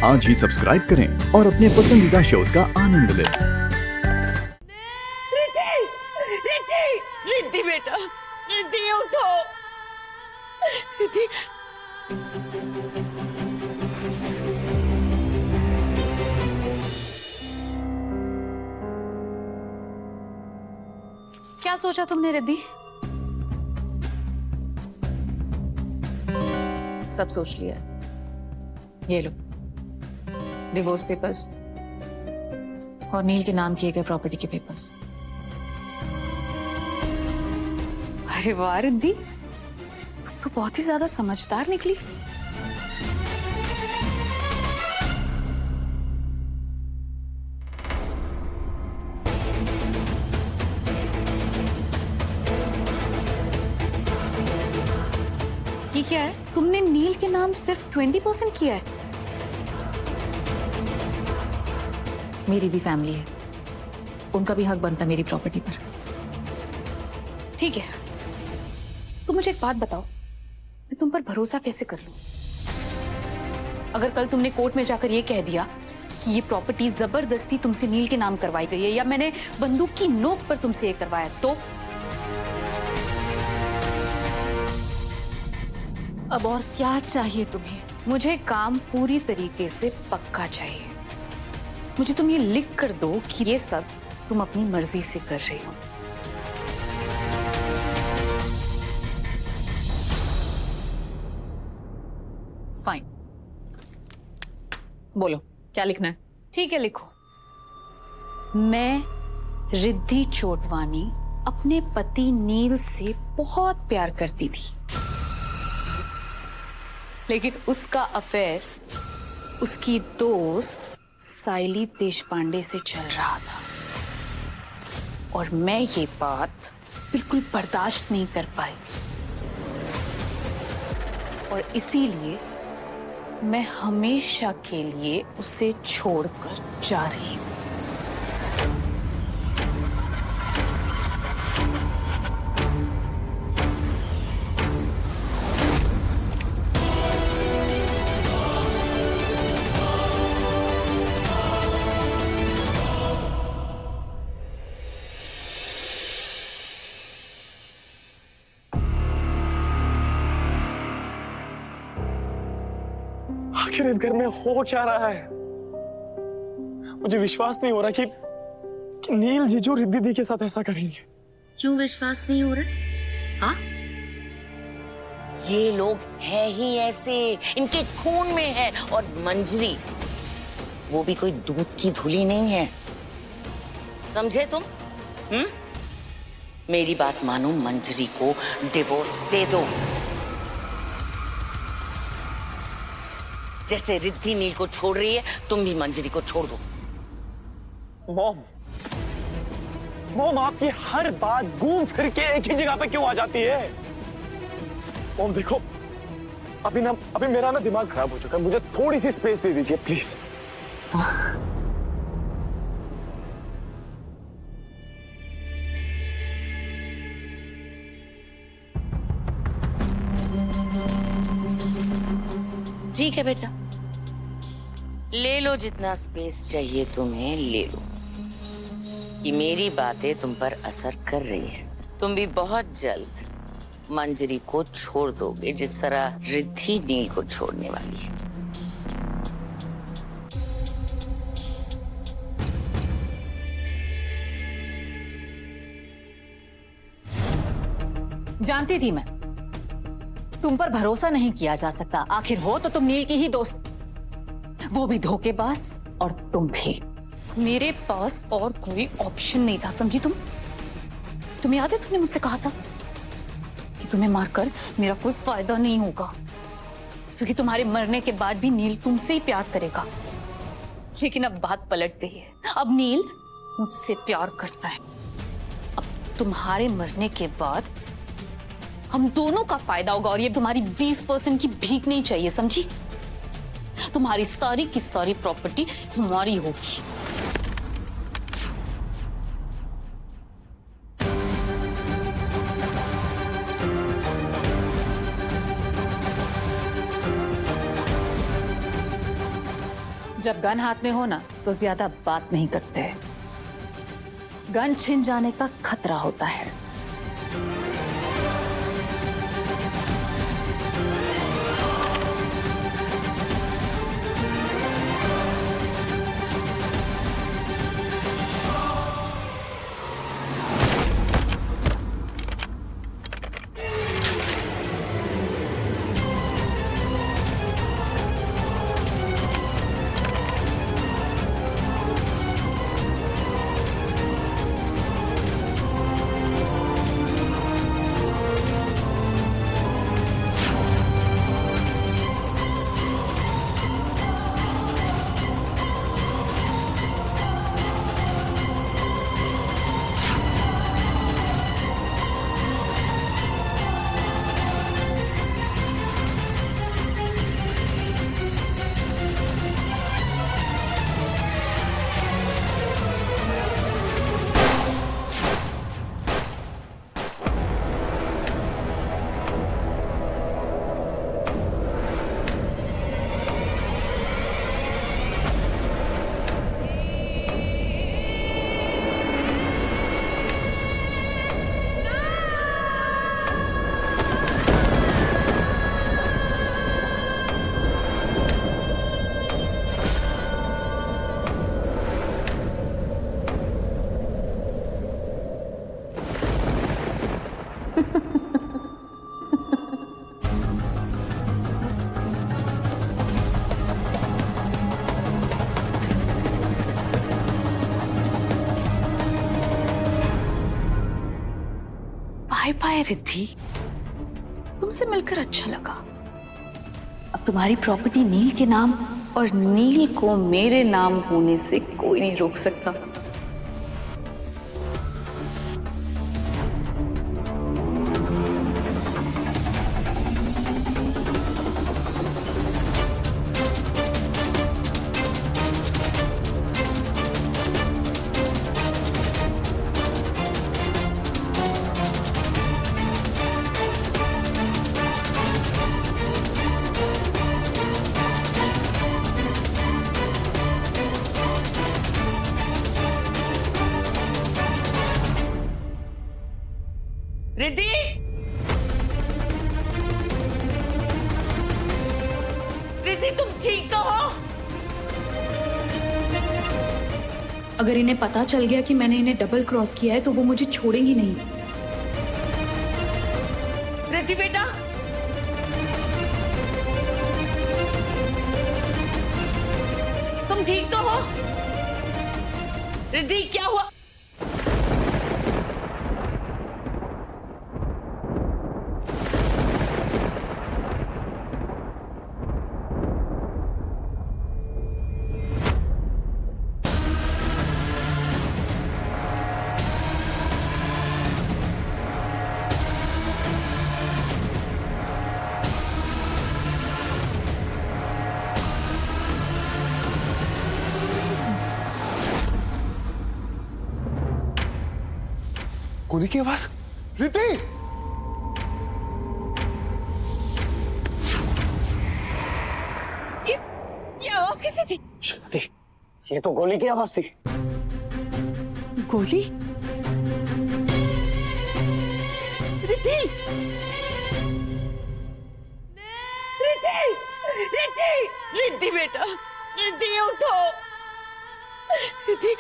आज ही सब्सक्राइब करें और अपने पसंदीदा शोज का आनंद लें। रिद्धि, रिद्धि, रिद्धि बेटा, रिद्धि उठो, रिद्धि। क्या सोचा तुमने रिद्धि? सब सोच लिया है। ये लो डिवोर्स पेपर्स और नील के नाम किए गए प्रॉपर्टी के पेपर्स। अरे वाह रिद्धि, तुम तो बहुत ही ज्यादा समझदार निकली। ये क्या है? तुमने नील के नाम सिर्फ 20% किया है। मेरी भी फैमिली है, उनका भी हक बनता मेरी प्रॉपर्टी पर। ठीक है, तो मुझे एक बात बताओ, मैं तुम पर भरोसा कैसे कर लूं? अगर कल तुमने कोर्ट में जाकर ये कह दिया कि ये प्रॉपर्टी जबरदस्ती तुमसे नील के नाम करवाई गई है या मैंने बंदूक की नोक पर तुमसे ये करवाया, तो अब और क्या चाहिए तुम्हें? मुझे काम पूरी तरीके से पक्का चाहिए। मुझे तुम ये लिख कर दो कि ये सब तुम अपनी मर्जी से कर रही हो। फाइन, बोलो क्या लिखना है? ठीक है, लिखो। मैं रिद्धि चोटवानी अपने पति नील से बहुत प्यार करती थी, लेकिन उसका अफेयर उसकी दोस्त साइली देशपांडे से चल रहा था और मैं ये बात बिल्कुल बर्दाश्त नहीं कर पाई और इसीलिए मैं हमेशा के लिए उसे छोड़कर जा रही हूं। आखिर इस घर में हो क्या रहा है? मुझे विश्वास नहीं हो रहा कि नील जीजू रिद्धि दी के साथ ऐसा करेंगे। क्यों विश्वास नहीं हो रहा? हाँ, ये लोग हैं ही ऐसे, इनके खून में है। और मंजरी, वो भी कोई दूध की धुली नहीं है, समझे तुम? मेरी बात मानो, मंजरी को डिवोर्स दे दो। जैसे रिद्धि नील को छोड़ रही है, तुम भी मंजरी को छोड़ दो। मॉम, आपकी हर बात घूम फिर के एक ही जगह पे क्यों आ जाती है? मॉम देखो, अभी मेरा ना दिमाग खराब हो चुका है, मुझे थोड़ी सी स्पेस दे दीजिए प्लीज। ठीक है बेटा, ले लो जितना स्पेस चाहिए तुम्हें, ले लो। कि मेरी बातें तुम पर असर कर रही है, तुम भी बहुत जल्द मंजरी को छोड़ दोगे, जिस तरह रिद्धि नील को छोड़ने वाली है। जानती थी मैं, तुम पर भरोसा नहीं किया जा सकता। आखिर हो तो तुम नील की ही दोस्त, वो भी धोखेबाज, और तुम भी। मेरे पास और कोई ऑप्शन नहीं था, समझी तुम? तुम्हें याद है तुमने मुझसे कहा था कि तुम्हें मारकर मेरा कोई फायदा नहीं होगा, क्योंकि तुम्हारे मरने के बाद भी नील तुमसे ही प्यार करेगा। लेकिन अब बात पलट गई है, अब नील मुझसे प्यार करता है। अब तुम्हारे मरने के बाद हम दोनों का फायदा होगा, और ये तुम्हारी 20% की भीख नहीं चाहिए, समझी? तुम्हारी सारी की सारी प्रॉपर्टी तुम्हारी होगी। जब गन हाथ में हो ना तो ज्यादा बात नहीं करते। गन छिन जाने का खतरा होता है। बाय बाय रिद्धि, तुमसे मिलकर अच्छा लगा। अब तुम्हारी प्रॉपर्टी नील के नाम, और नील को मेरे नाम होने से कोई नहीं रोक सकता। रिद्धि, रिद्धि तुम ठीक तो हो? अगर इन्हें पता चल गया कि मैंने इन्हें डबल क्रॉस किया है तो वो मुझे छोड़ेंगी नहीं। रिद्धि बेटा, तुम ठीक तो हो? रिद्धि क्या हुआ? गोली की आवाज। रिद्धि, ये आवाज कैसी थी? रिद्धि, ये तो गोली की आवाज थी। गोली? रिद्धि, रिद्धि, रिद्धि, रिद्धि बेटा, रिद्धि उठो, रिद्धि।